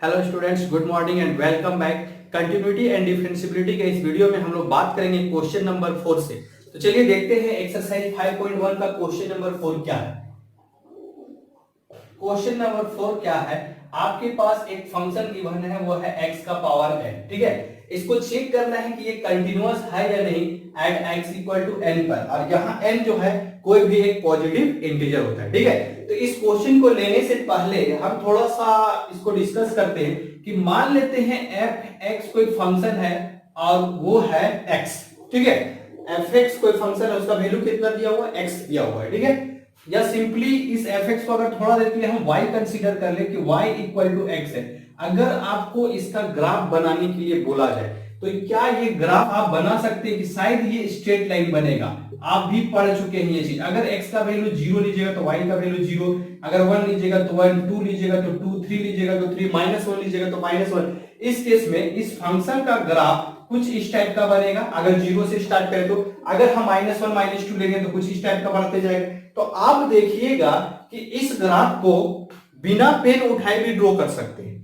Hello students, good morning and welcome back. Continuity and differentiability के इस video में हम लोग बात करेंगे क्वेश्चन नंबर 4 से। तो चलिए देखते हैं एक्सरसाइज 5.1 का क्वेश्चन नंबर 4 क्या है। क्वेश्चन नंबर 4 क्या है, आपके पास एक फंक्शन गिवन है, वो है x का पावर n। ठीक है, इसको चेक करना है कि ये कंटिन्यूअस है या नहीं at x equal to n पर, और यहाँ n जो है कोई भी एक पॉजिटिव इंटीजर होता है। ठीक है, तो इस क्वेश्चन को लेने से पहले हम थोड़ा सा इसको डिस्कस करते हैं कि मान लेते हैं f(x) कोई फंक्शन है और वो है x। ठीक है, f(x) कोई फंक्शन है, उसका वैल्यू कितना दिया हुआ है, x दिया हुआ है। ठीक है, या सिंपली इस f(x) को अगर थोड़ा देर के लिए हम y कंसीडर कर ले कि y इक्वल टू x है। अगर आपको इसका ग्राफ बनाने के लिए बोला जाए तो क्या ये ग्राफ आप बना सकते हैं कि शायद ये स्ट्रेट लाइन बनेगा। आप भी पढ़ चुके हैं ये चीज। अगर x का वैल्यू 0 लीजिएगा तो y का वैल्यू 0, अगर 1 लीजिएगा तो 1, 2 लीजिएगा तो 2, 3 लीजिएगा तो 3, -1 लीजिएगा तो -1। इस केस में इस फंक्शन का ग्राफ कुछ इस टाइप का बनेगा। अगर 0 से स्टार्ट करें तो अगर हम -1 -2 लेंगे तो कुछ इस टाइप का बढ़ते जाएगा। तो आप देखिएगा कि इस ग्राफ को बिना पेन उठाए भी ड्रॉ कर सकते हैं,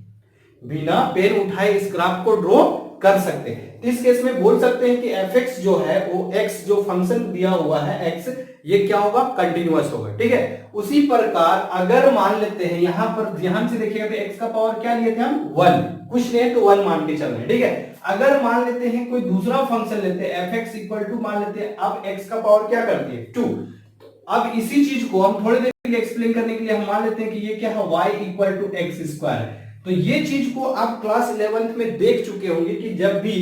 बिना पेन उठाए इस ग्राफ को ड्रॉ कर सकते हैं। इस केस में बोल सकते हैं कि f(x) जो है वो x जो फंक्शन दिया हुआ है x, ये क्या होगा, कंटिन्यूअस होगा। ठीक है, उसी प्रकार अगर मान लेते हैं यहां पर ध्यान से देखिएगा तो x का पावर क्या लिए थे हम, 1, कुछ नहीं तो 1 मान के चल रहे हैं। ठीक है, अगर मान लेते हैं कोई दूसरा फंक्शन लेते हैं f(x) इक्वल टू मान लेते हैं, अब x का पावर क्या करती है, 2। अब इसी चीज को हम थोड़ी देर के लिए एक्सप्लेन करने के लिए हम मान लेते हैं कि ये क्या है, y equal to x square है। तो ये चीज को आप क्लास 11th में देख चुके होंगे कि जब भी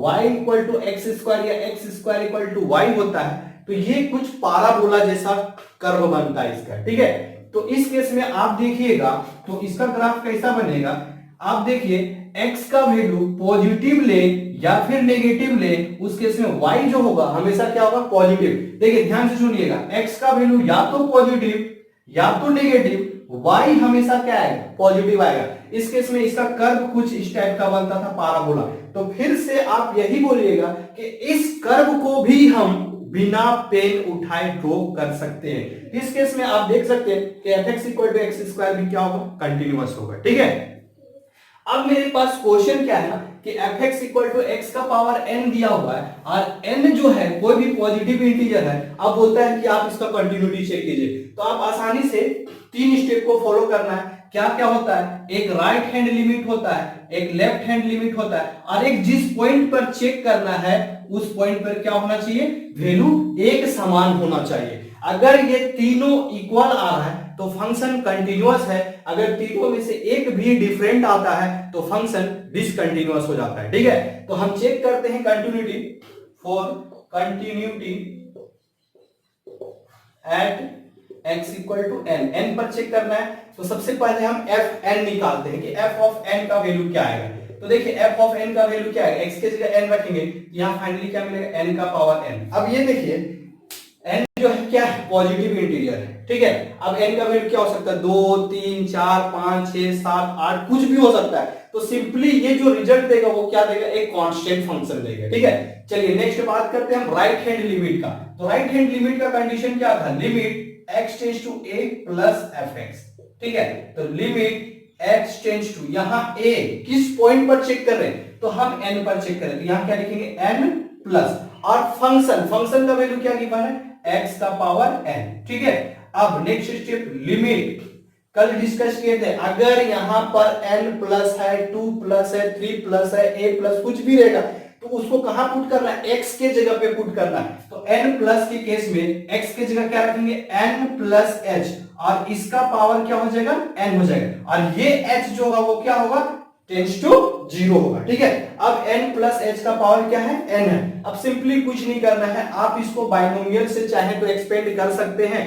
y equal to x square या x square equal to y होता है तो ये कुछ पाराबोला जैसा कर्व बनता है इसका। ठीक है, तो इस केस में आप देखिएगा तो इसका ग्राफ कैसा बनेगा, आप देखिए x का वैल्यू पॉजिटिव ले या फिर नेगेटिव ले, उस केस में y जो होगा हमेशा क्या होगा, पॉजिटिव। देखिए ध्यान से सुनिएगा, x का वैल्यू या तो पॉजिटिव या तो नेगेटिव, y हमेशा क्या आएगा, पॉजिटिव आएगा। इस केस में इसका कर्व कुछ इस टाइप का बनता था, पाराबोला। तो फिर से आप यही बोलिएगा कि इस कर्व को भी हम बिना पेन उठाए ड्रॉ कर सकते हैं। इस केस में आप देख सकते हैं कि f(x) equal to x square भी क्या होगा, कंटिन्यूअस होगा। ठीक है, अब मेरे पास क्वेश्चन क्या है कि f(x) इक्वल टू एक्स का पावर n दिया हुआ है और n जो है कोई भी पॉजिटिव इंटीजर है। अब बोलता है कि आप इसका कंटिन्यूटी चेक कीजिए, तो आप आसानी से 3 स्टेप को फॉलो करना है। क्या क्या होता है, एक राइट हैंड लिमिट होता है, एक लेफ्ट हैंड लिमिट होता है, और एक जिस पॉइंट पर चेक करना है उस पॉइंट पर क्या होना चाहिए, वैल्यू एक समान होना चाहिए। अगर ये तीनों इक्वल आ रहा है तो फंक्शन कंटिन्यूअस है, अगर तीनों में से एक भी डिफरेंट आता है तो फंक्शन डिसकंटिन्यूअस हो जाता है। ठीक है, तो हम चेक करते हैं continuity for continuity at x equal to n, n पर चेक करना है। तो सबसे पहले हम fn निकालते हैं कि f ऑफ n का वैल्यू क्या आएगा। तो देखिए f ऑफ n का वैल्यू क्या आएगा, x के जगह n रखेंगे, यहाँ फाइनली क्या मिलेगा, n का पावर n। अब ये देखिए n जो है क्या है, पॉजिटिव इंटीजर है। ठीक है, अब n का वैल्यू क्या हो सकता है, 2, 3, 4, 5, 6, 7, 8, कुछ भी हो सकता है। तो सिंपली ये जो रिजल्ट देगा वो क्या देगा, एक कांस्टेंट फंक्शन देगा। ठीक है, चलिए नेक्स्ट बात करते हैं हम राइट हैंड लिमिट का। तो राइट हैंड लिमिट का कंडीशन क्या था, limit x tends to a plus fx। ठीक है, तो लिमिट x टेंड्स टू, यहाँ a किस पॉइंट पर चेक कर रहे हैं, तो हम n पर चेक कर रहे हैं, तो यहाँ क्या लिखेंगे, n प्लस, और फंक्शन का वैल्यू क्या गिवन है, x का पावर n। ठीक है, अब नेक्स्ट स्टेप लिमिट, कल डिस्कस किए थे, अगर यहां पर n प्लस है, 2 प्लस है, 3 प्लस है, a प्लस कुछ भी रहेगा तो उसको कहां पुट करना है, x के जगह पे पुट करना है। तो n प्लस के केस में x के जगह क्या रखेंगे, n प्लस h, और इसका पावर क्या हो जाएगा, n हो जाएगा, और ये h जो होगा वो क्या होगा, टेंड्स टू 0 होगा। ठीक है, अब n प्लस h का पावर क्या है, n है। अब सिंपली कुछ नहीं करना है, आप इसको बाइनोमियल से चाहे तो एक्सपेंड कर सकते हैं।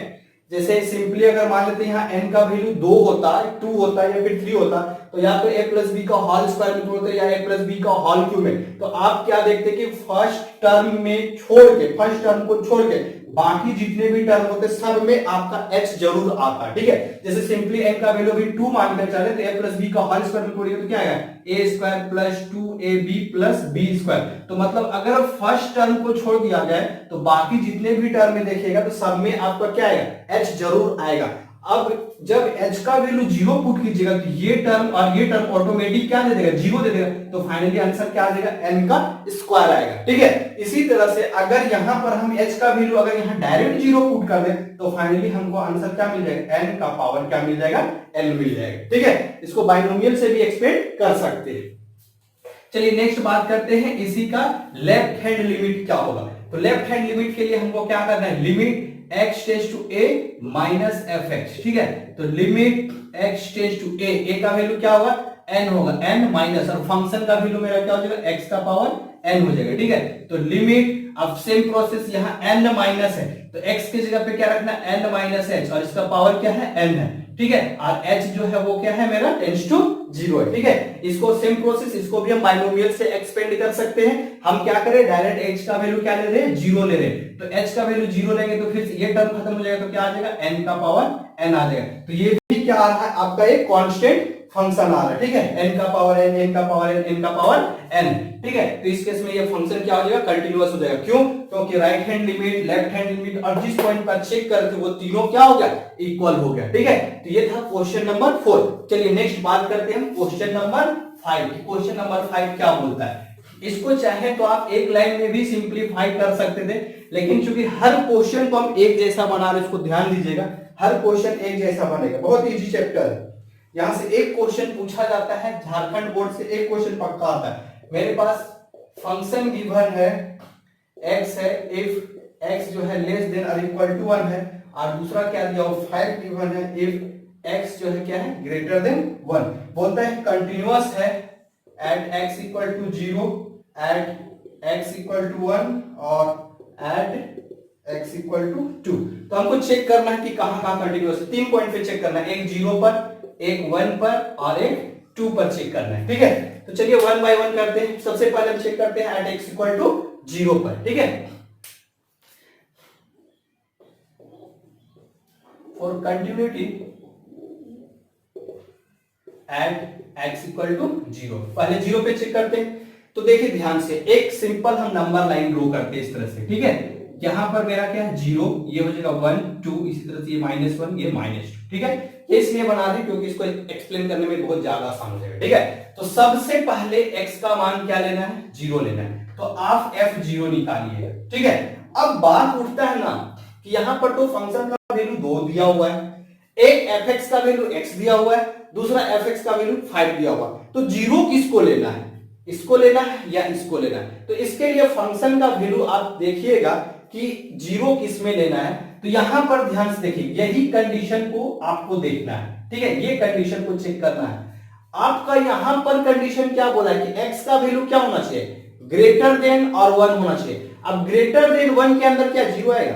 जैसे सिंपली अगर मान लेते हैं यहाँ n का वैल्यू 2 होता है, 2 होता है या फिर 3 होता तो या तो a प्लस बी का होल स्क्वायर में तोड़ते या a प्लस बी का होल क्यूब में। तो आप क्या देखते कि फर्स्ट टर्म में छोड़ के, फर्स्ट टर्म को छोड़ के बाकी जितने भी टर्म होते सब में आपका h जरूर आता है। ठीक है, जैसे सिंपली n का वैल्यू भी 2 मानकर चले तो a प्लस बी का होल स्क्वायर में तोड़िए तो क्या आएगा, a square plus 2ab plus b square. तो मतलब अगर फर्स्ट टर्म को छोड़ दिया जाए तो बाकी जितने भी टर्म में देखिएगा तो सब में आपका क्या आएगा, h जरूर आएगा। अब जब h का वैल्यू 0 पुट कीजिएगा तो ये टर्म और ये टर्म ऑटोमेटिक क्या दे देगा, 0 दे देगा, तो फाइनली आंसर क्या आ जाएगा, n का स्क्वायर आएगा। ठीक है, इसी तरह से अगर यहां पर हम h का वैल्यू अगर यहां डायरेक्ट 0 पुट कर दे तो फाइनली हमको आंसर क्या मिल जाएगा, n का पावर क्या मिल जाएगा, n मिल जाएगा। ठीक है, इसको बाइनोमियल से भी एक्सपेंड कर सकते हैं। चलिए नेक्स्ट बात करते हैं इसी का लेफ्ट हैंड लिमिट क्या होगा। तो लेफ्ट हैंड लिमिट के लिए हमको क्या करना है, limit x tends to a minus fx। ठीक है, तो limit x tends to a का वैल्यू क्या होगा, n होगा, n माइनस और फंक्शन का वैल्यू मेरा क्या हो जाएगा, x का पावर n हो जाएगा। ठीक है, तो लिमिट, अब सेम प्रोसेस यहाँ n माइनस है तो x की जगह पे क्या रखना, n माइनस h, और इसका पावर क्या है, n है। ठीक है, और h जो है वो क्या है मेरा, टेंड्स टू 0 है। ठीक है, इसको सेम प्रोसेस, इसको भी हम बाइनोमियल से एक्सपेंड कर सकते हैं। हम क्या करें, डायरेक्ट h का वैल्यू क्या ले रहे हैं, 0 ले रहे हैं, तो h का वैल्यू 0 लेंगे तो फिर ये टर्म खत्म हो जाएगा, तो क्या आ जाएगा, n का पावर n आ जाएगा। तो ये भी क्या आ रहा है, आपका एक कांस्टेंट फंक्शन आ रहा है। ठीक है, n का पावर n, n का पावर n, n का पावर n। ठीक है, तो इस केस में ये फंक्शन क्या हो जाएगा, कंटीन्यूअस हो जाएगा। क्यों, क्योंकि right hand limit, left hand limit और जिस पॉइंट पर चेक करते वो तीनों क्या हो गया, इक्वल हो गया। ठीक है, तो ये था क्वेश्चन नंबर 4। चलिए नेक्स्ट बात करते हैं क्वेश्चन नंबर 5। क्वेश्चन नंबर 5 क्या बोलता है, इसको चाहे तो आप एक लाइन में भी सिंपलीफाई कर सकते थे, लेकिन चूंकि हर क्वेश्चन को हम एक जैसा बना रहे, इसको ध्यान दीजिएगा, हर क्वेश्चन एक जैसा बनेगा। बहुत इजी चैप्टर है, यहां से एक क्वेश्चन पूछा जाता है, झारखंड बोर्ड से एक क्वेश्चन पक्का आता है। मेरे पास फंक्शन गिवन है x है, इफ x जो है लेस देन और इक्वल टू 1 है, और दूसरा क्या दिया हो, 5 गिवन है, इफ x जो है क्या है, ग्रेटर देन 1। बोलता है कंटीन्यूअस है at x equal to 0, at x equal to 1 और एट x इक्वल टू 2। तो हमको चेक करना है कि कहां कंटीन्यूअस है। 3 पॉइंट पे चेक करना है, एक 0 पर, एक 1 पर और एक 2 पर चेक करना है। ठीक है, तो चलिए 1 बाय 1 करते हैं। सबसे पहले हम चेक करते हैं एट x इक्वल टू 0 पर। ठीक है, for continuity at x equal to 0, पहले 0 पे चेक करते हैं। तो देखिए ध्यान से, एक सिंपल हम नंबर लाइन ड्रॉ करते हैं इस तरह से। ठीक है, यहां पर मेरा क्या है, 0, ये हो जाएगा 1 2, इसी तरह से ये -1, ये -2। ठीक है, ये इसलिए बना रहे क्योंकि इसको एक्सप्लेन करने में बहुत ज्यादा आसान हो जाएगा। ठीक है, तो सबसे पहले x का मान क्या लेना है, 0 लेना है, तो आप f0 निकालिएगा। ठीक है, अब बात उठता है ना कि यहां पर तो फंक्शन का वैल्यू 2 दिया हुआ है, एक fx का वैल्यू x दिया हुआ है, दूसरा fx का वैल्यू 5 दिया हुआ है, तो 0 किसको लेना है, इसको लेना है या इसको लेना है। तो इसके लिए फंक्शन का वैल्यू आप देखिएगा कि 0 किस में लेना है। तो यहां पर ध्यान से देखिए, यही कंडीशन को आपको देखना है। ठीक है, ये कंडीशन को चेक करना है। आपका यहां पर कंडीशन क्या बोला है कि x का वैल्यू क्या होना चाहिए, ग्रेटर देन और 1 होना चाहिए। अब ग्रेटर देन 1 के अंदर क्या 0 आएगा,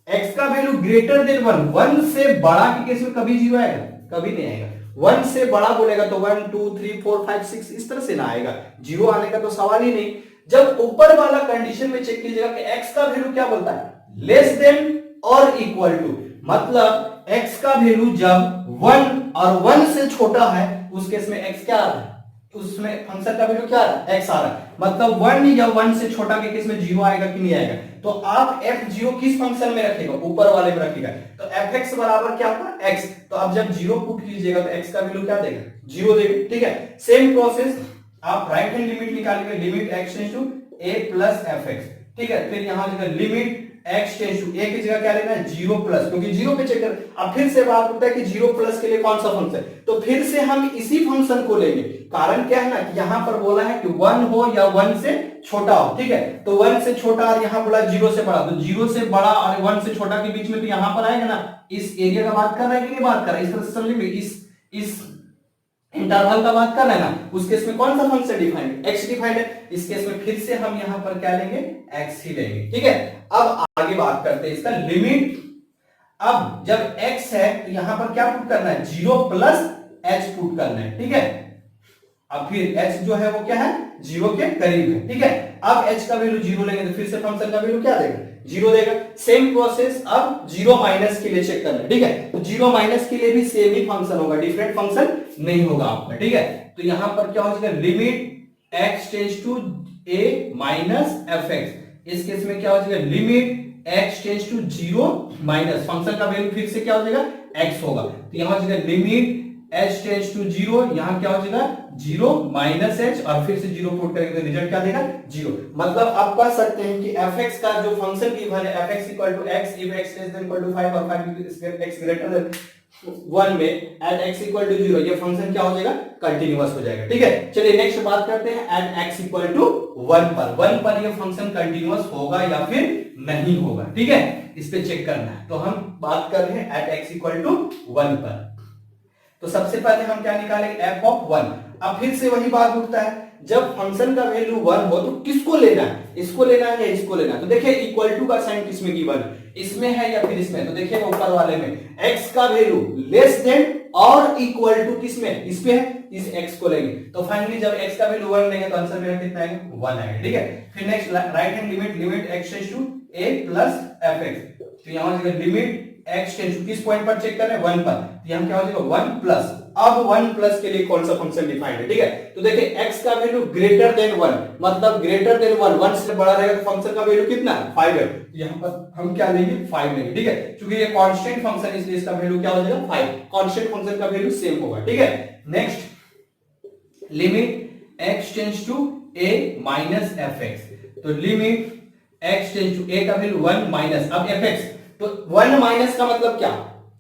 x का वैल्यू ग्रेटर देन 1, 1 से बड़ा के केस में कभी 0 आएगा, कभी नहीं आएगा। 1 से बड़ा बोलेगा तो 1 2 3 4 5 6 इस तरह से ना आएगा, 0 आने का तो सवाल ही नहीं। जब ऊपर वाला कंडीशन में चेक कीजिएगा कि x का वैल्यू क्या बोलता है, लेस देन और इक्वल टू, मतलब x का वैल्यू जब 1 और 1 से छोटा है उस केस में x क्या आ रहा है, उसमें फंक्शन का वैल्यू क्या आ रहा है, x आ रहा है। मतलब 1 या 1 से छोटा के केस में 0 आएगा कि नहीं आएगा। तो आप f0 किस फंक्शन में रखेगा, ऊपर वाले में रखेगा, तो fx बराबर क्या होगा, x। तो अब जब 0 पुट कीजिएगा तो x का वैल्यू क्या देगा, 0 देगा। ठीक है, सेम प्रोसेस आप राइट हैंड लिमिट निकालिएगा, limit x tends to a plus fx। ठीक है, फिर यहां जगह limit x tends to a की जगह क्या लेना है, 0 प्लस, क्योंकि 0 पे चेक कर। अब फिर से बात होता है कि 0 प्लस के लिए कौन सा फंक्शन, तो फिर से हम इसी फंक्शन को लेंगे। कारण क्या है ना कि यहां पर बोला है कि 1 हो या 1 से छोटा हो। ठीक है, तो 1 से छोटा और यहां बोला 0 से बड़ा, तो 0 से बड़ा और 1 से छोटा के बीच में तो यहां पर आएगा ना, इस एरिया का बात कर रहा है कि नहीं बात कर रहा है, इस तरह से समझिए, इस इंटरवल का बात कर रहा है ना, उस केस में कौन सा फंक्शन डिफाइंड है, x डिफाइंड है। इस केस में फिर से हम यहां पर क्या लेंगे, x ही लेंगे। ठीक है, अब आगे बात करते हैं इसका लिमिट। अब जब x है तो यहां पर क्या पुट करना है, 0 प्लस h पुट करना है। ठीक है, अब फिर h जो है वो क्या है, 0 के करीब है। ठीक है, अब h का वैल्यू 0 लेंगे तो फिर से फंक्शन का वैल्यू क्या देगा, 0 देगा। सेम प्रोसेस अब 0 माइनस के लिए चेक करना है। ठीक है, तो 0 माइनस के लिए भी सेम ही फंक्शन होगा, डिफरेंट फंक्शन नहीं होगा आपका। ठीक है, तो यहां पर क्या हो जाएगा, limit x tends to a minus fx। इस केस में क्या हो जाएगा, limit x tends to 0 minus function का वैल्यू फिर से क्या हो जाएगा x होगा, तो यहां हो जाएगा लिमिट h टेंड्स टू 0, यहां क्या हो जाएगा 0 माइनस h और फिर से 0 पुट करेंगे तो रिजल्ट क्या देगा 0। मतलब आप कह सकते हैं कि fx का जो फंक्शन गिवन है fx equal to x if x less than equal to 5 और 5 x ग्रेटर देन 1 में एट x इक्वल टू 0 ये फंक्शन क्या हो जाएगा कंटीन्यूअस हो जाएगा। ठीक है, चलिए नेक्स्ट बात करते हैं एट x इक्वल टू 1 पर ये फंक्शन कंटीन्यूअस होगा या फिर नहीं होगा। ठीक है, इस पे चेक करना है, तो हम बात कर रहे हैं एट x इक्वल टू 1 पर। तो सबसे पहले हम क्या निकालेंगे f ऑफ 1। अब फिर से वही बात उठता है, जब फंक्शन का वैल्यू 1 हो तो किसको लेना है, इसको लेना है या इसको लेना है। तो देखिए इक्वल टू का साइन किसमें गिवन है, इसमें है या फिर इसमें। तो देखिए ऊपर वाले में x का वैल्यू लेस देन और इक्वल टू किसमें, इस पे है, इस x को लेंगे। तो फाइनली जब x का वैल्यू 1 लेंगे तो आंसर मेरा कितना आएगा 1 आएगा। ठीक है, फिर next right hand limit x tends to a plus fx। तो यहां हो जाएगा लिमिट x टेंड्स टू किस पॉइंट पर चेक कर रहे हैं 1 पर, तो यहां क्या हो जाएगा 1 प्लस। अब 1 प्लस के लिए कौन सा फंक्शन डिफाइंड है। ठीक है, तो देखिए x का वैल्यू ग्रेटर देन 1 मतलब ग्रेटर देन 1 से बड़ा रहेगा तो फंक्शन का वैल्यू कितना है 5 है, तो यहां पर हम क्या लेंगे 5 लेंगे। ठीक है, क्योंकि ये कांस्टेंट फंक्शन इसलिए इसका वैल्यू क्या हो जाएगा 5, कांस्टेंट फंक्शन का वैल्यू सेम होगा। ठीक है, next limit x tends to a minus fx। तो limit x tends to a का वैल्यू 1 माइनस, अब fx तो 1 माइनस का मतलब क्या,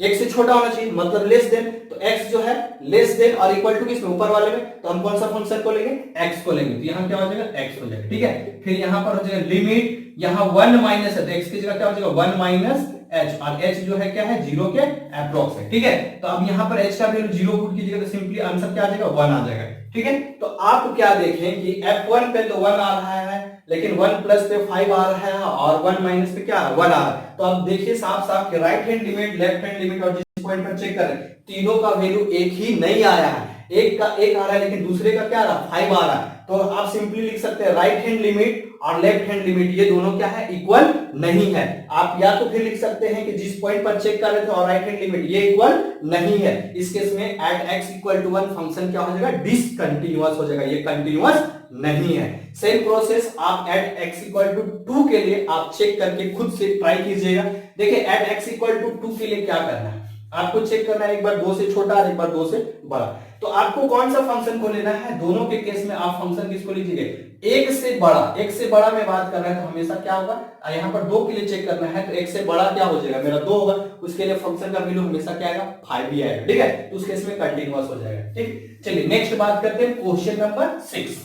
x से छोटा होना चाहिए मतलब लेस देन। तो x जो है लेस देन और इक्वल टू किसमें ऊपर वाले में, तो हम कौन सा फंक्शन को लेंगे x को लेंगे, तो यहां क्या हो जाएगा x हो जाएगा। ठीक है, फिर यहां पर हो जाएगा लिमिट, यहां 1 माइनस है तो x की जगह क्या हो जाएगा 1 माइनस h, और h जो है क्या है 0 के अप्रॉक्स है। ठीक है, तो अब यहां पर h का वैल्यू 0 पुट कीजिएगा तो सिंपली आंसर क्या आ जाएगा 1 आ जाएगा। ठीक है, तो आप क्या देखें कि f1 पे तो 1 आ रहा है लेकिन 1 प्लस पे 5 आ रहा है और 1 माइनस पे क्या 1 आ रहा है। तो आप देखिए साफ साफ कि right hand limit left hand limit और जिस पॉइंट पर चेक करें तीनों का वैल्यू एक ही नहीं आया है, एक का 1 आ रहा है लेकिन दूसरे का क्या आ रहा है 5 आ रहा है। तो आप सिंपली लिख सकते हैं राइट हैंड लिमिट और लेफ्ट हैंड लिमिट ये दोनों क्या है इक्वल नहीं है। आप या तो फिर लिख सकते हैं कि जिस पॉइंट पर चेक कर रहे थे और राइट हैंड लिमिट ये इक्वल नहीं है, इस केस में at x equal to 1 function क्या हो जाएगा डिसकंटीन्यूअस हो जाएगा, ये कंटीन्यूअस नहीं है। सेम प्रोसेस आप एट x इक्वल टू 2 के लिए आप चेक करके खुद से ट्राई कीजिएगा। देखिए एट x इक्वल टू 2 के लिए क्या करना है, आपको चेक करना है एक बार 2 से छोटा और एक बार 2 से बड़ा। तो आपको कौन सा फंक्शन को लेना है, दोनों के केस में आप फंक्शन किसको लीजिएगा एक से बड़ा। एक से बड़ा में बात कर रहे हैं तो हमेशा क्या होगा, यहाँ पर 2 के लिए चेक करना है तो एक से बड़ा क्या हो जाएगा मेरा 2 होगा, उसके लिए फंक्शन का वैल्यू हमेशा क्या आएगा 5 ही आएगा। ठीक है, तो उस केस में कंटीन्यूअस हो जाएगा। ठीक, चलिए नेक्स्ट बात करते हैं क्वेश्चन नंबर 6।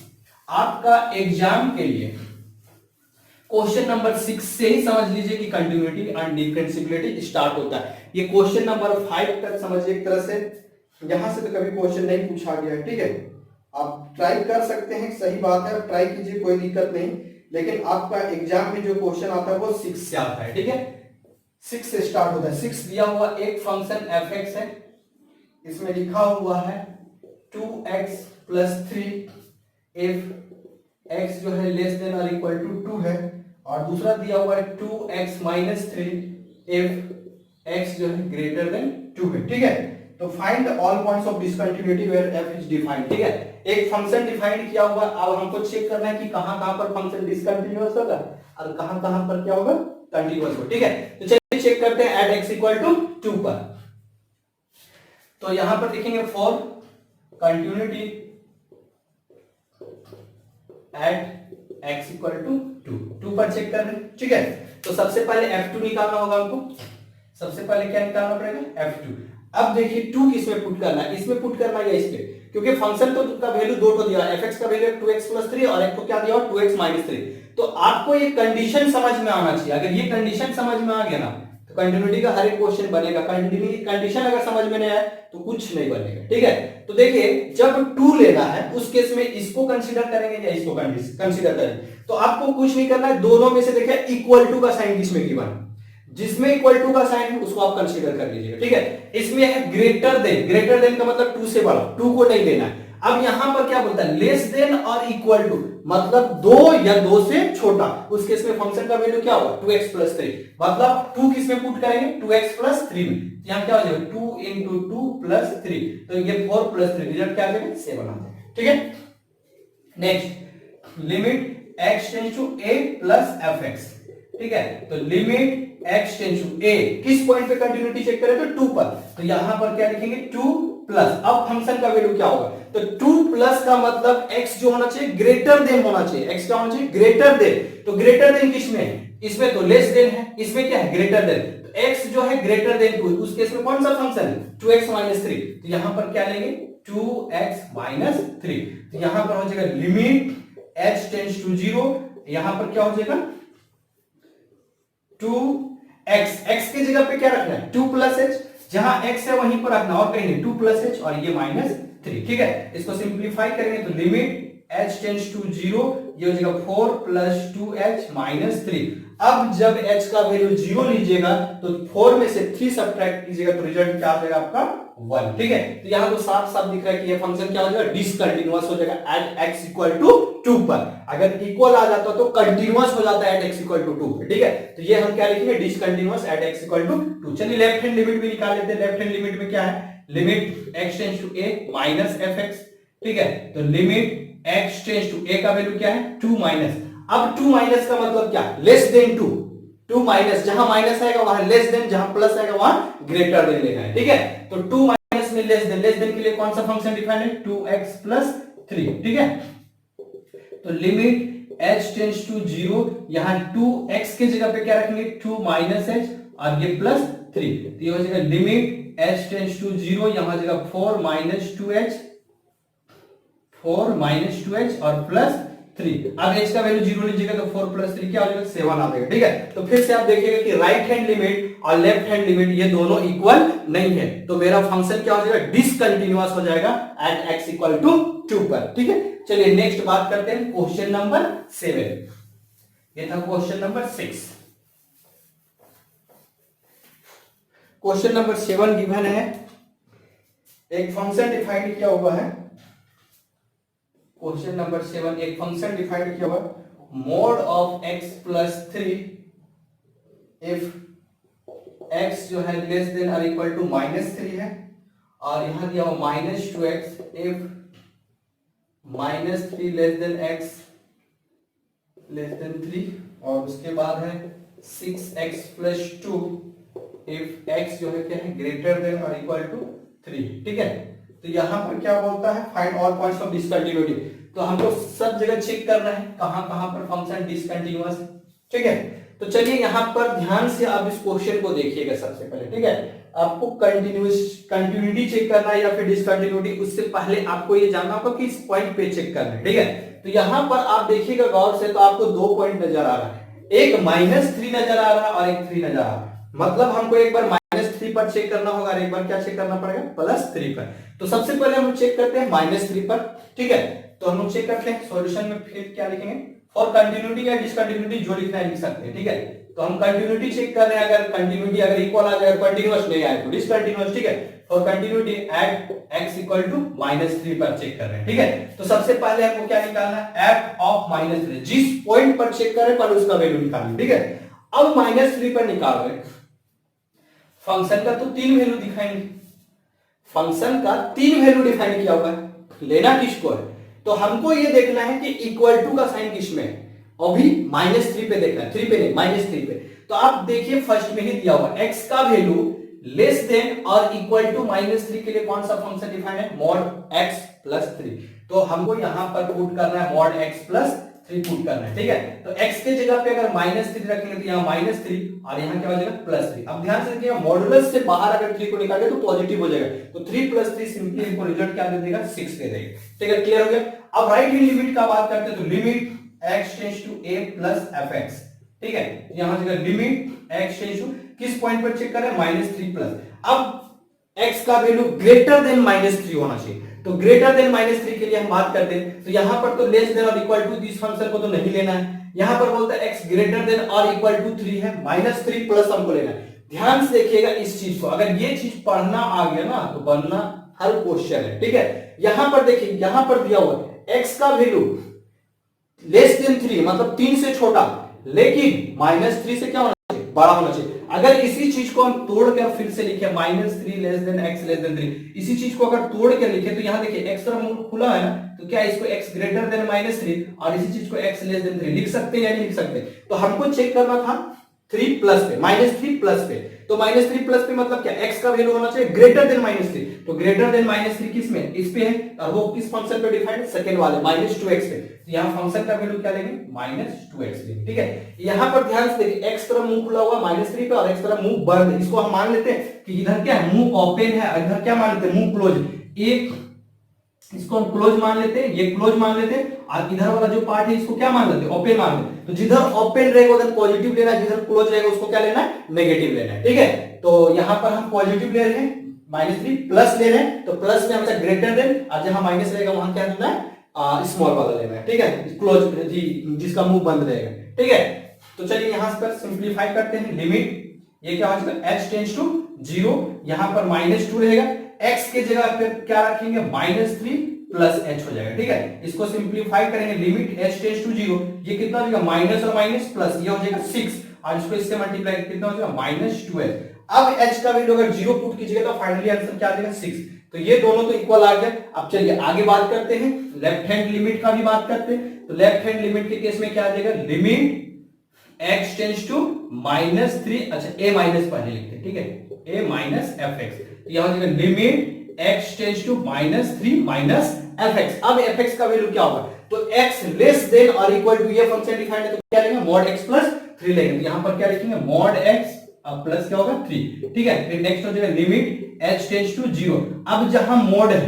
आपका एग्जाम के लिए क्वेश्चन नंबर 6 से ही समझ लीजिए कि कंटिन्यूटी एंड डिफरेंशिएबिलिटी स्टार्ट होता है। ये क्वेश्चन नंबर 5 तक समझिए एक तरह से, यहां से तो कभी क्वेश्चन नहीं पूछा गया है। ठीक है, आप ट्राई कर सकते हैं, सही बात है, ट्राई कीजिए कोई दिक्कत नहीं, लेकिन आपका एग्जाम में जो क्वेश्चन आता है वो 6 से आता है। ठीक है, 6 से स्टार्ट होता है। 6 दिया हुआ एक फंक्शन fx है, इसमें लिखा हुआ है 2x प्लस 3 if x जो है लेस देन और इक्वल टू 2 है, और दूसरा दिया हुआ है 2x माइनस 3 if x जो है ग्रेटर देन 2 है। ठीक है, तो find all points of discontinuity where f is defined. ठीक है, एक फंक्शन डिफाइंड किया हुआ, अब हमको चेक करना है कि कहां-कहां पर फंक्शन डिसकंटिन्यूअस होगा और कहां-कहां पर क्या होगा कंटीन्यूअस होगा। ठीक है, तो चलिए चेक करते हैं एट x इक्वल टू 2 पर। तो यहां पर लिखेंगे for continuity at x equal to 2 पर चेक कर रहे हैं। ठीक है, तो सबसे पहले f2 निकालना होगा हमको, सबसे पहले क्या निकालना पड़ेगा f2। अब देखिए 2 किसमें पुट करना है, इसमें पुट करना है या इस पे, क्योंकि फंक्शन तो का वैल्यू 2 तो दिया है, fx का वैल्यू 2x प्लस 3 और एक को क्या दिया हुआ 2x माइनस 3। तो आपको ये कंडीशन समझ में आना चाहिए, अगर ये कंडीशन समझ में आ गया ना तो कंटिन्यूटी का हर एक क्वेश्चन बनेगा। कंडीशन अगर समझ में नहीं आया तो कुछ नहीं बनेगा। ठीक है, तो देखिए जब 2 लेना है उस केस में इसको कंसीडर करेंगे या इसको कंसीडर करेंगे, तो आपको कुछ नहीं करना है, दोनों में से देखिए इक्वल टू का साइन किसमें गिवन है, जिसमें इक्वल टू का साइन है उसको आप कंसीडर कर लीजिएगा। ठीक है, इसमें है ग्रेटर देन का मतलब 2 से बड़ा, 2 को नहीं लेना है। अब यहां पर क्या बोलता है लेस देन और इक्वल टू मतलब 2 या 2 से छोटा, उस केस में फंक्शन का वैल्यू क्या होगा 2x प्लस 3, मतलब 2 किसमें पुट करेंगे 2x प्लस 3 में, यहां क्या हो जाएगा 2 into 2 प्लस 3, तो ये 4 प्लस 3 रिजल्ट क्या आ जाएगा 7 आ जाएगा। ठीक है, next limit x tends to a plus fx। ठीक है। तो limit x tends to a, किस पॉइंट पे कंटिन्यूटी चेक करें तो 2 पर, तो यहां पर क्या लिखेंगे 2 प्लस, अब फंक्शन का वैल्यू क्या होगा, तो 2 प्लस का मतलब x जो होना चाहिए ग्रेटर देन होना चाहिए, x क्या होना चाहिए ग्रेटर देन, तो ग्रेटर देन किसमें है, इसमें तो लेस देन है, इसमें क्या है ग्रेटर देन, तो x जो है ग्रेटर देन 2, उस केस में कौन सा फंक्शन है 2x - 3, तो यहां पर क्या लेंगे 2x - 3, तो यहां पर हो जाएगा लिमिट h टेंड्स टू 0, यहां पर क्या हो जाएगा 2x, x की जगह पे क्या रखना है 2 प्लस h, जहां x है वहीं पर रखना और कहीं नहीं, 2 प्लस h और ये -3, ठीक है। इसको सिंपलीफाई करेंगे तो लिमिट h टेंड्स टू 0, ये हो जाएगा 4 प्लस 2h - 3, अब जब h का वैल्यू 0 लीजिएगा तो 4 में से 3 सब्ट्रैक्ट कीजिएगा तो रिजल्ट क्या आ जाएगा आपका 1, ठीक है। तो यहां तो साफ साफ दिख रहा है कि ये फंक्शन क्या हो जाएगा डिसकंटीन्यूअस हो जाएगा एट x = 2 पर, अगर इक्वल आ जाता तो कंटीन्यूअस हो जाता है एट x = 2 पर, ठीक है। तो ये हम क्या लिखेंगे डिसकंटीन्यूअस एट x = 2। चलिए लेफ्ट हैंड लिमिट भी निकाल लेते हैं, लेफ्ट हैंड लिमिट में क्या है limit x tends to a minus fx, ठीक है। तो limit x tends to a का वैल्यू क्या है 2 माइनस, अब 2 माइनस का मतलब क्या लेस देन 2, 2 माइनस, जहां माइनस आएगा वहां लेस देन, जहां प्लस आएगा वहां ग्रेटर देन लेना है, ठीक है। तो 2 माइनस में लेस देन के लिए कौन सा फंक्शन डिफाइन है 2x + 3, ठीक है। तो लिमिट h टेंड्स टू 0, यहां 2x की जगह पे क्या रखेंगे 2 माइनस h और ये प्लस 3, तो ये हो जाएगा लिमिट h टेंड्स टू 0, यहां हो जाएगा 4 माइनस 2h, 4 माइनस 2h और प्लस 3, अब h का वैल्यू 0 लीजिएगा तो 4 प्लस 3 क्या हो जाएगा 7 आ जाएगा, ठीक है। तो फिर से आप देखिएगा कि राइट हैंड लिमिट और लेफ्ट हैंड लिमिट ये दोनों इक्वल नहीं है, तो मेरा फंक्शन क्या हो जाएगा डिसकंटीन्यूअस हो जाएगा एट x = 2 पर, ठीक है। चलिए नेक्स्ट बात करते हैं क्वेश्चन नंबर 7, ये था question number 6। Question number 7 given है, एक फंक्शन डिफाइंड किया हुआ है, क्वेश्चन नंबर 7 एक फंक्शन डिफाइंड किया हुआ mode of x + 3 if x जो है लेस देन और इक्वल टू -3 है, और यहां दिया हुआ -2x if -3 less than x less then 3, और उसके बाद है 6x + 2 इफ x जो है क्या है ग्रेटर देन और इक्वल टू 3, ठीक है। तो यहां पर क्या बोलता है find all points of discontinuity, तो हमको सब जगह चेक करना है कहां कहां पर फंक्शन डिसकंटिन्यूअस है, ठीक है। तो चलिए यहां पर ध्यान से आप इस क्वेश्चन को देखिएगा सबसे पहले, ठीक है। आपको कंटिन्यूटी चेक करना है या फिर डिसकंटिन्यूटी, उससे पहले आपको ये जानना होगा कि इस पॉइंट पे चेक करना है, ठीक है। तो यहां पर आप देखिएगा गौर से, तो आपको 2 पॉइंट नजर आ रहा है, एक -3 नजर आ रहा है और एक 3 नजर आ रहा है, मतलब हमको एक बार -3 पर चेक करना होगा और एक बार क्या चेक करना पड़ेगा +3 पर। तो सबसे पहले हम चेक करते हैं -3 पर, ठीक है। तो हम लोग चेक करते हैं सॉल्यूशन में, फिर क्या लिखेंगे फॉर कंटिन्यूटी या डिसकंटिन्यूटी जो लिखना है लिख सकते हैं, ठीक है। तो हम कंटिन्यूटी चेक कर रहे हैं, अगर कंटिन्यूटी अगर इक्वल आ जाए कंटिन्यूअस नहीं आए तो डिसकंटिन्यूअस, ठीक है। फॉर कंटिन्यूटी एट x = -3 पर चेक कर रहे हैं, ठीक है। तो सबसे पहले हमको क्या निकालना है f ऑफ -3, जिस पॉइंट पर चेक कर रहे हैं पर उसका वैल्यू निकालना, ठीक है। अब -3 पर निकाल रहे हैं, फंक्शन का तो 3 वैल्यू दिखाएंगे, फंक्शन का 3 वैल्यू डिफाइन किया हुआ है, लेना किसको है, तो हमको ये देखना है कि इक्वल टू का साइन किसमें है, अभी -3 पे देखना है, 3 पे नहीं -3 पे। तो आप देखिए फर्स्ट में ही दिया हुआ x का वैल्यू लेस देन और इक्वल टू -3 के लिए कौन सा फंक्शन डिफाइन है mod x + 3, तो हमको यहां पर पुट करना है mod x + 3 पुट करना है, ठीक है। तो x के जगह पे अगर -3 रखेंगे तो यहाँ -3 और यहाँ क्या हो जाएगा +3। अब ध्यान से देखिए मॉडुलस से बाहर अगर 3 को निकाले तो पॉजिटिव हो जाएगा, तो 3 + 3 सिंपली इनको रिजल्ट क्या दे देगा 6 दे देगा, ठीक है। क्लियर हो गया। अब राइट हैंड लिमिट का बात करते हैं, तो limit x tends to a + fx, ठीक है। यहां हो जाएगा लिमिट x टेंड्स टू किस पॉइंट पर चेक कर रहे हैं -3 प्लस, अब x का वैल्यू ग्रेटर देन -3 होना चाहिए, तो ग्रेटर देन -3 के लिए हम बात करते हैं, तो यहां पर तो लेस देन और इक्वल टू दिस फंक्शन को तो नहीं लेना है, यहां पर बोलता है x ग्रेटर देन और इक्वल टू 3 है, -3 प्लस हमको लेना है। ध्यान से देखिएगा इस चीज को, अगर ये चीज पढ़ना आ गया ना तो बनना हर क्वेश्चन है, ठीक है। यहां पर देखिए, यहां पर दिया हुआ है x का वैल्यू लेस देन 3 मतलब 3 से छोटा, लेकिन -3 से क्या होना चाहिए बड़ा होना चाहिए। अगर इसी चीज को हम तोड़कर फिर से लिखे -3 less than x less then 3, इसी चीज को अगर तोड़ कर लिखे तो यहाँ देखिए x तरफ मुंह खुला है ना, तो क्या इसको x ग्रेटर देन -3 और इसी चीज को x लेस देन 3 लिख सकते हैं या नहीं लिख सकते? तो हमको चेक करना था 3 प्लस पे, -3 प्लस पे, तो -3 प्लस पे मतलब क्या, x का वैल्यू होना चाहिए ग्रेटर देन -3, तो ग्रेटर देन -3 किस में, इस पे है, और वो किस फंक्शन पे डिफाइंड है, सेकंड वाले -2x पे, तो यहाँ फंक्शन का वैल्यू क्या लेंगे, -2x लेंगे। ठीक है, यहाँ पर ध्यान से देखिए x तरफ मुंह खुला हुआ -3 पे और x तरफ मुंह बंद है, इसको हम मान लेते हैं कि इधर क्या है, मुंह ओपन है, और इधर क्या मान लेते हैं, मुंह क्लोज। एक इसको हम क्लोज मान लेते हैं, ये क्लोज मान लेते हैं, और इधर वाला जो पार्ट है इसको क्या मान लेते हैं, ओपन मान लेते हैं। तो जिधर ओपन रहेगा उधर पॉजिटिव लेना है, जिधर क्लोज रहेगा उसको क्या लेना है, नेगेटिव लेना है। ठीक है, तो यहाँ पर हम पॉजिटिव ले रहे हैं, -3 प्लस ले रहे हैं, तो प्लस में हमेशा ग्रेटर देन, और जहां माइनस रहेगा वहां क्या लेना है, स्मॉल वाला लेना है। ठीक है, क्लोज जी, जिसका मुंह बंद रहेगा। ठीक है, तो चलिए यहां पर सिंप्लीफाई करते हैं, लिमिट ये क्या हो जाएगा, h टेंड्स टू 0, यहां पर -2 रहेगा, x के जगह पे क्या रखेंगे, -3 प्लस h हो जाएगा। ठीक है, इसको सिंप्लीफाई करेंगे, लिमिट h टेंड्स टू 0, ये कितना हो जाएगा, माइनस और माइनस प्लस, ये हो जाएगा 6, और इसको इससे मल्टीप्लाई कितना हो जाएगा, -12। अब h का वैल्यू अगर 0 पुट कीजिएगा तो फाइनली आंसर क्या आ जाएगा, 6। तो ये दोनों तो इक्वल आ गया। अब चलिए आगे बात करते हैं, लेफ्ट हैंड लिमिट का भी बात करते हैं। तो लेफ्ट हैंड लिमिट के केस में क्या आ जाएगा, लिमिट x टेंड्स टू -3, अच्छा a माइनस पहले लिखते हैं, ठीक है, a माइनस fx, तो यहां हो जाएगा limit x tends to -3 minus fx। अब fx का वैल्यू क्या होगा, तो x लेस देन और इक्वल टू, ये फंक्शन डिफाइंड है, तो क्या लेंगे, mod x प्लस 3 लेंगे, तो यहां पर क्या लिखेंगे, mod x प्लस क्या होगा 3। ठीक है, फिर नेक्स्ट हो जाएगा लिमिट h टेंड्स टू 0। अब जहां मोड है,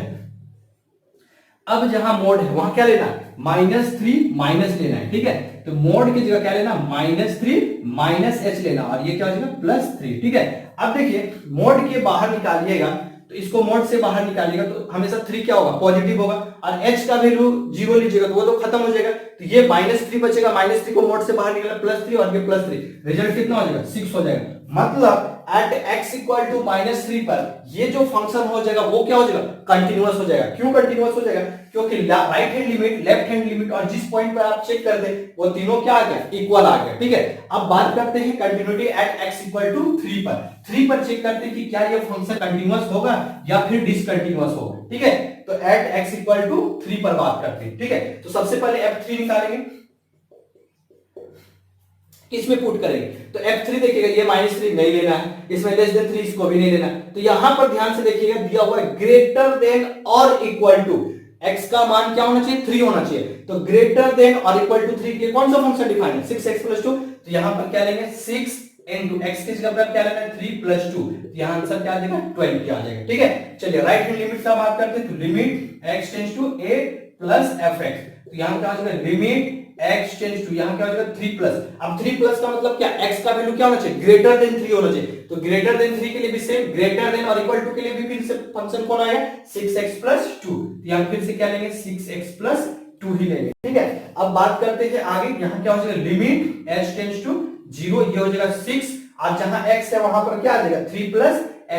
अब जहां मोड है वहां क्या लेना है, -3 माइनस लेना है। ठीक है, तो मोड की जगह क्या लेना, -3 माइनस h लेना, और ये क्या हो जाएगा, +3। ठीक है, अब देखिए मोड के बाहर निकालिएगा, तो इसको मोड से बाहर निकालिएगा तो हमेशा 3 क्या होगा, पॉजिटिव होगा, और h का वैल्यू 0 लीजिएगा तो वो तो खत्म हो जाएगा, तो ये -3 बचेगा, -3 को मोड से बाहर निकाला, +3 और ये +3, रिजल्ट कितना हो जाएगा, 6 हो जाएगा। मतलब एट x इक्वल टू -3 पर ये जो फंक्शन हो जाएगा वो क्या हो जाएगा, कंटिन्यूअस हो जाएगा। क्यों कंटिन्यूअस हो जाएगा, क्योंकि right hand limit, left hand limit, और जिस पॉइंट पर आप चेक कर दे वो तीनों क्या आ गया, इक्वल आ गया। ठीक है, अब बात करते हैं continuity at x equal to 3 पर। 3 पर चेक करते हैं कि क्या ये फंक्शन कंटिन्यूअस होगा या फिर डिसकंटिन्यूअस होगा। ठीक है, तो एट x इक्वल टू 3 पर बात करते हैं। ठीक है, तो सबसे पहले f3 निकालेंगे, किसमें पुट करेंगे, तो f3 देखिएगा, ये -3 नहीं लेना है, इसमें लेस देन 3 इसको भी नहीं लेना, तो यहां पर ध्यान से देखिएगा दिया हुआ है ग्रेटर देन और इक्वल टू, x का मान क्या होना चाहिए, 3 होना चाहिए, तो ग्रेटर देन और इक्वल टू 3 के कौन सा फंक्शन डिफाइन है, 6x + 2, तो यहां पर क्या लेंगे, 6 into x की जगह पर क्या लेना है, 3 + 2, तो यहां आंसर क्या आ जाएगा, 20 आ जाएगा। ठीक है, चलिए राइट हैंड लिमिट का बात करते हैं, तो limit x tends to a plus fx, तो यहां क्या आ जाएगा, लिमिट x टेंड्स टू, यहां क्या हो जाएगा 3 प्लस। अब 3 प्लस का मतलब क्या, x का वैल्यू क्या होना चाहिए, ग्रेटर देन 3 होना चाहिए, तो ग्रेटर देन 3 के लिए भी सेम, ग्रेटर देन और इक्वल टू के लिए भी फिर से फंक्शन कौन आएगा, 6x + 2, यहां फिर से क्या लेंगे, 6x + 2 ही लेंगे। ठीक है, अब बात करते हैं आगे, यहां क्या हो जाएगा, लिमिट h टेंड्स टू 0, ये हो जाएगा 6, और जहां x है वहां पर क्या आ जाएगा, 3 +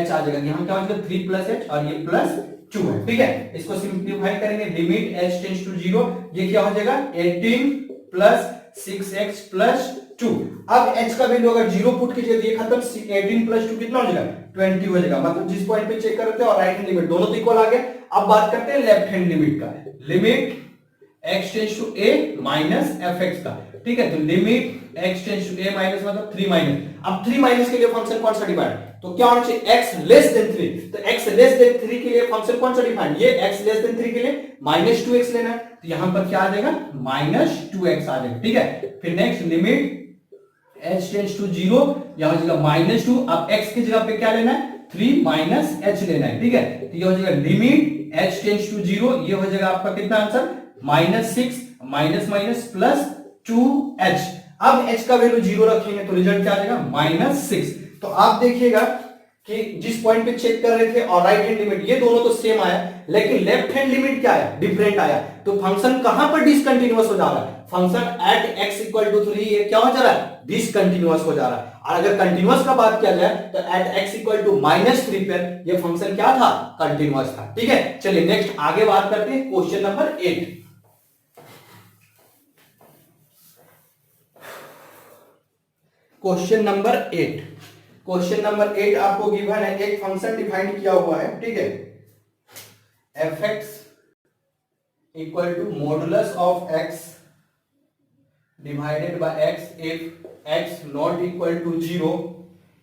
h आ जाएगा, यहां क्या हो जाएगा 3 + h और ये +2 है। ठीक है, इसको सिंपलीफाई करेंगे, लिमिट h टेंड्स टू 0, ये क्या हो जाएगा, 18 + 6x + 2। अब h का वैल्यू अगर 0 पुट कीजिए तो ये खत्म, 18 + 2 कितना हो जाएगा, 20 हो जाएगा, मतलब जिस पॉइंट पे चेक कर रहे थे और राइट हैंड लिमिट दोनों तो इक्वल आ गए। अब बात करते हैं लेफ्ट हैंड लिमिट का, limit x tends to a minus fx का। ठीक है, तो limit x tends to a minus मतलब 3 माइनस, अब 3 माइनस के लिए फंक्शन कौन सा डिफाइंड, तो क्या होना चाहिए, x लेस देन 3, तो x लेस देन 3 के लिए फंक्शन कौन सा डिफाइंड, ये x लेस देन 3 के लिए -2x लेना है, तो यहां पर क्या आ जाएगा, -2x आ जाएगा। ठीक है, फिर next limit h tends to 0, यहां हो जाएगा -2, अब x की जगह पे क्या लेना है, 3 माइनस h लेना है। ठीक है, तो ये हो जाएगा लिमिट h टेंड्स टू 0, ये हो जाएगा आपका कितना आंसर, -6 माइनस माइनस +2h। अब h का वैल्यू 0 रखेंगे तो रिजल्ट क्या आ जाएगा, -6। तो आप देखिएगा कि जिस पॉइंट पे चेक कर रहे थे और राइट हैंड लिमिट ये दोनों तो सेम आया, लेकिन लेफ्ट हैंड लिमिट क्या आया, डिफरेंट आया, तो फंक्शन कहां पर डिसकंटिन्यूअस हो जा रहा है, function at x equal to 3 ये क्या हो जा रहा है, डिसकंटिन्यूअस हो जा रहा है। और अगर कंटिन्यूअस का बात किया जाए तो एट x इक्वल टू -3 पर ये फंक्शन क्या था, कंटिन्यूअस था। ठीक है, चलिए नेक्स्ट आगे बात करते हैं, question number 8। Question number 8। Question number 8 आपको गिवन है, एक फंक्शन डिफाइन किया हुआ है, ठीक है, f x equal to modulus of x divided by x if x not equal to 0,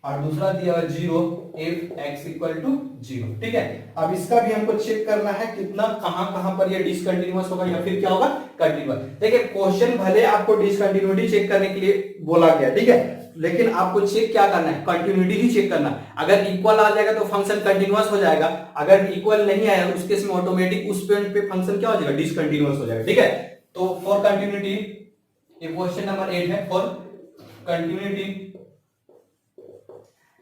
और दूसरा दिया हुआ 0 इफ एक्स इक्वल टू 0, ठीक है। अब इसका भी हमको चेक करना है कितना कहां पर ये डिसकंटिन्यूअस होगा या फिर क्या होगा, कंटिन्यूअस। देखिए क्वेश्चन भले आपको डिसकंटिन्यूटी चेक करने के लिए बोला गया, ठीक है, लेकिन आपको चेक क्या करना है, कंटिन्यूटी ही चेक करना है। अगर इक्वल आ जाएगा तो फंक्शन कंटिन्यूअस हो जाएगा, अगर इक्वल नहीं आया उस केस में ऑटोमेटिक उस पॉइंट पे फंक्शन क्या हो जाएगा, डिसकंटिन्यूअस हो जाएगा, ठीक है। तो फॉर कंटिन्यूटी, ये क्वेश्चन नंबर 8 है, for continuity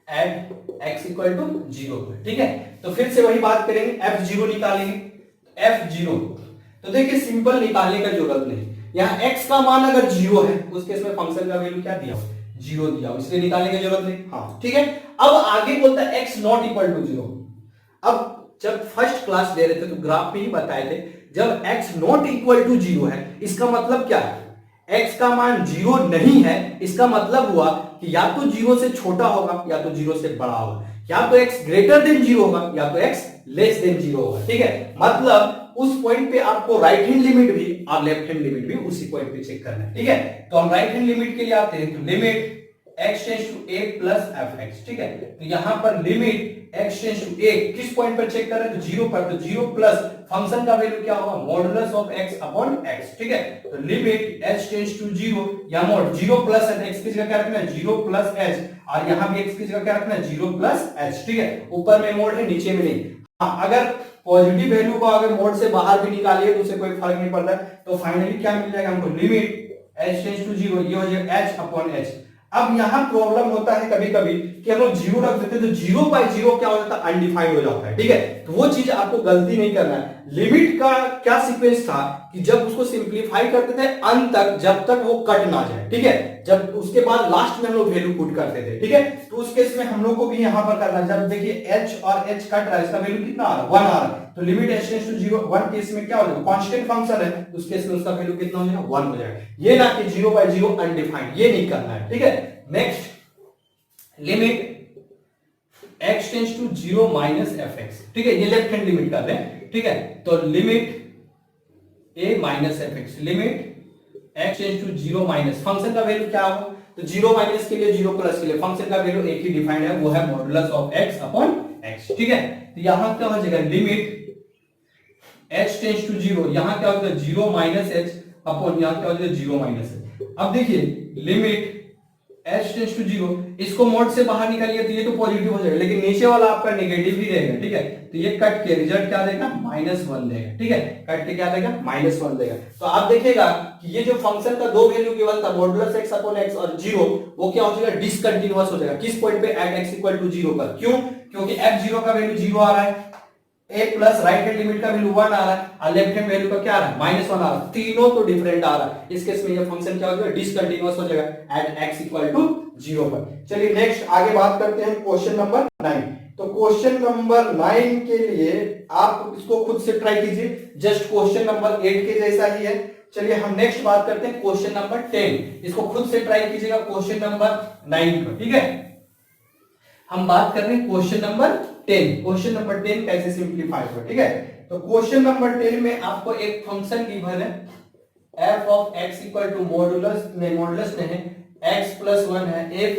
at x equal to 0, ठीक है। तो फिर से वही बात करेंगे, f0 निकालेंगे, f0 तो देखिए सिंपल निकालने का जरूरत नहीं, यहाँ x का मान अगर 0 है उस केस में फंक्शन का वैल्यू क्या दिया, 0 दिया, इसलिए निकालने की जरूरत नहीं, हाँ ठीक है। अब आगे बोलता है x नॉट इक्वल टू 0। अब जब फर्स्ट क्लास दे रहे थे तो ग्राफ में ही बताए थे, जब x नॉट इक्वल टू 0 है इसका मतलब क्या है, x का मान 0 नहीं है, इसका मतलब हुआ कि या तो 0 से छोटा होगा या तो 0 से बड़ा होगा, या तो x ग्रेटर देन 0 होगा या तो x लेस देन 0 होगा, ठीक है। मतलब उस पॉइंट पे आपको राइट हैंड लिमिट भी और लेफ्ट हैंड लिमिट भी उसी पॉइंट पे चेक करना है, ठीक है। तो हम राइट हैंड लिमिट के लिए आते हैं, तो limit x tends to a plus fx, ठीक है। तो यहां पर limit x tends to a किस पॉइंट पर चेक कर रहे हैं, तो 0 पर, तो 0 प्लस फंक्शन का वैल्यू क्या होगा, modulus of x upon x, ठीक है। तो लिमिट h टेंड्स टू 0, या मोड 0 प्लस x की जगह क्या रखना है, 0 प्लस h, और यहां भी x की जगह क्या रखना है, 0 प्लस h, ठीक है। ऊपर में मोड है, नीचे में नहीं। हाँ, अगर पॉजिटिव वैल्यू को अगर मोड से बाहर भी निकालिए तो उसे कोई फर्क नहीं पड़ता, तो फाइनली क्या मिल जाएगा हमको, लिमिट h टेंड्स टू 0, ये हो जाएगा h अपॉन h। अब यहां प्रॉब्लम होता है कभी कभी कि हम लोग 0 रख देते हैं तो 0 बाय 0 क्या हो जाता है, अनडिफाइंड हो जाता है, ठीक है। तो वो चीज आपको गलती नहीं करना है। लिमिट का क्या सीक्वेंस था कि जब उसको सिंपलीफाई करते थे अंत तक, जब तक वो कट ना जाए, ठीक है, जब उसके बाद लास्ट में हम लोग वैल्यू पुट करते थे, ठीक है। तो उस केस में हम लोग को भी यहां पर करना, जब देखिए h और h कट रहा है, इसका वैल्यू कितना आ रहा है, 1 आ रहा है, तो limit h tends to 0, 1 case में क्या हो जाएगा, कांस्टेंट फंक्शन है, उस केस में उसका वैल्यू कितना हो जाएगा, 1 हो जाएगा। ये ना कि 0 बाय 0 अनडिफाइंड, ये नहीं करना है, ठीक है। Next limit x tends to 0 minus fx, ठीक है, ये लेफ्ट हैंड लिमिट कर रहे हैं, ठीक है। तो limit a minus fx, limit x tends to 0 minus function का वैल्यू क्या होगा, तो 0 माइनस के लिए 0 प्लस के लिए फंक्शन का वैल्यू एक ही डिफाइंड है, वो है modulus of x upon x, ठीक है। तो यहां क्या हो जाएगा, लिमिट h टेंड्स टू 0, यहां क्या हो जाएगा 0 माइनस h अपॉन यहां क्या हो जाएगा 0 माइनस h। अब देखिए लिमिट h टेंड्स टू 0, इसको मोड से बाहर निकालिए तो ये तो पॉजिटिव हो जाएगा, लेकिन नीचे वाला आपका नेगेटिव ही रहेगा, ठीक है। तो ये कट के रिजल्ट क्या देगा, -1 देगा, ठीक है, कट के क्या देगा, -1 देगा। तो आप देखिएगा कि ये जो फंक्शन का दो वैल्यू केवल था, मॉडुलस x अपॉन x और 0, वो क्या हो जाएगा, डिसकंटीन्यूअस हो जाएगा, किस पॉइंट पे, एट x इक्वल टू 0 पर। क्यों, क्योंकि f0 का वैल्यू 0 आ रहा है, a plus right hand limit का वैल्यू 1 आ रहा है और लेफ्ट हैंड वैल्यू का क्या आ रहा है, -1 आ रहा है, तीनों तो डिफरेंट आ रहा है। इस केस में ये फंक्शन क्या हो जाएगा, डिसकंटीन्यूअस हो जाएगा एट x इक्वल टू 0 पर। चलिए नेक्स्ट आगे बात करते हैं क्वेश्चन नंबर 9। तो क्वेश्चन नंबर 9 के लिए आप इसको खुद से ट्राई कीजिए, जस्ट क्वेश्चन नंबर 8 के जैसा ही है। चलिए हम नेक्स्ट बात करते हैं क्वेश्चन नंबर 10, इसको खुद से ट्राई कीजिएगा क्वेश्चन नंबर 9 पर, ठीक है। हम बात कर रहे हैं क्वेश्चन नंबर 10, क्वेश्चन नंबर 10 कैसे सिंपलीफाई होगा, ठीक है। तो क्वेश्चन नंबर 10 में आपको एक फंक्शन गिवन है, f of x equal to modulus नहीं x प्लस 1 है, if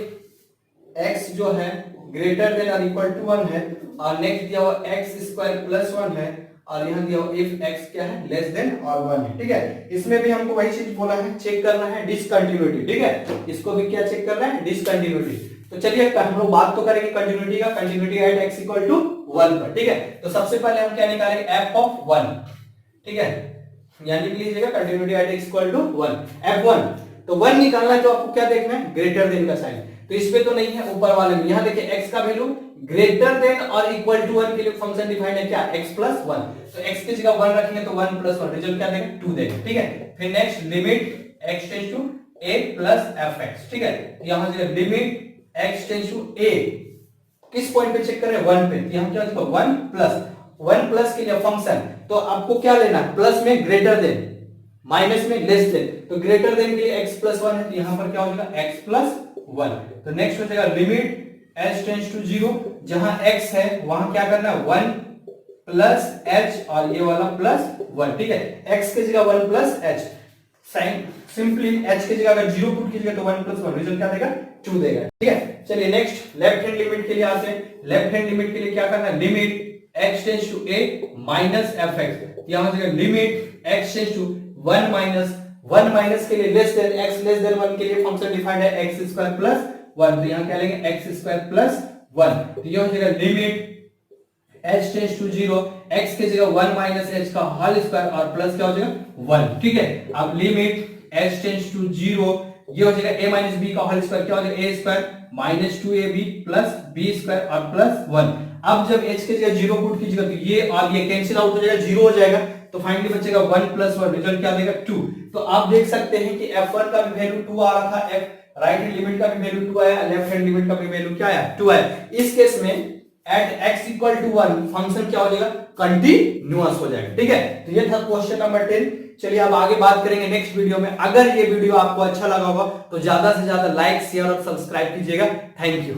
x जो है ग्रेटर देन और इक्वल टू 1 है, और नेक्स्ट दिया हुआ x स्क्वायर प्लस 1 है, और यहां दिया हुआ if x क्या है, लेस देन और 1 है, ठीक है। इसमें भी हमको वही चीज बोला है, चेक करना है डिसकंटिन्यूटी, ठीक है, इसको भी क्या चेक करना है, डिसकंटिन्यूटी। तो चलिए हम लोग बात तो करेंगे कंटिन्यूटी का, continuity at x equal to 1 पर, ठीक है। तो सबसे पहले हम क्या निकालेंगे, f ऑफ 1, ठीक है, यानी लिख लीजिएगा continuity at x equal to 1, f1। तो 1 निकालना है तो आपको क्या देखना है, ग्रेटर देन का साइन, तो इस पे तो नहीं है, ऊपर वाले में। यहां देखिए x का वैल्यू ग्रेटर देन और इक्वल टू 1 के लिए फंक्शन डिफाइंड है क्या, x प्लस 1, तो x की जगह 1 रखेंगे तो 1 प्लस 1, रिजल्ट क्या देगा, 2 देगा, ठीक है। फिर next limit x tends to a plus fx, ठीक है। यहां से limit x tends to a किस पॉइंट पे चेक कर रहे हैं, 1 पे, तो यहां क्या लिखा 1 प्लस के लिए फंक्शन, तो आपको क्या लेना है, प्लस में ग्रेटर देन, माइनस में लेस देन, तो ग्रेटर देन के लिए x प्लस 1 है, तो यहां पर क्या हो जाएगा x प्लस 1। तो नेक्स्ट हो जाएगा लिमिट h टेंड्स टू 0, जहां x है वहां क्या करना है 1 प्लस h और ये वाला प्लस 1, ठीक है। x की जगह 1 plus h, sine simply h की जगह अगर 0 पुट कीजिएगा तो 1 प्लस 1 रिजल्ट क्या देगा 2 देगा, ठीक है। चलिए नेक्स्ट लेफ्ट हैंड लिमिट के लिए आते हैं। लेफ्ट हैंड लिमिट के लिए क्या करना है, limit x tends to a minus fx, यहां हो जाएगा limit x tends to 1 minus के लिए less than x less than 1 के लिए फंक्शन डिफाइंड है x स्क्वायर प्लस 1, तो यहां क्या लेंगे x स्क्वायर प्लस 1, तो ये हो जाएगा limit h tends to 0, x की जगह 1 माइनस h का होल स्क्वायर और प्लस क्या हो जाएगा 1, ठीक है। अब लिमिट h टेंड्स टू 0, ये हो जाएगा a माइनस b का होल स्क्वायर, क्या हो जाएगा a square minus 2ab plus b square और प्लस 1। अब जब h की जगह 0 पुट कीजिएगा तो ये और ये कैंसिल आउट हो जाएगा, 0 हो जाएगा, तो फाइनली बचेगा 1 प्लस 1, रिजल्ट क्या देगा 2। तो आप देख सकते हैं कि f1 का भी वैल्यू 2 आ रहा था, f राइट हैंड लिमिट का भी वैल्यू 2 आया, लेफ्ट हैंड लिमिट का भी वैल्यू क्या आया 2 आया। इस केस में at x equal to 1 function क्या हो जाएगा कंटिन्यूअस हो जाएगा, ठीक है। तो ये था क्वेश्चन नंबर 10। चलिए अब आगे बात करेंगे नेक्स्ट वीडियो में। अगर ये वीडियो आपको अच्छा लगा होगा तो ज्यादा से ज्यादा लाइक शेयर और सब्सक्राइब कीजिएगा। Thank you.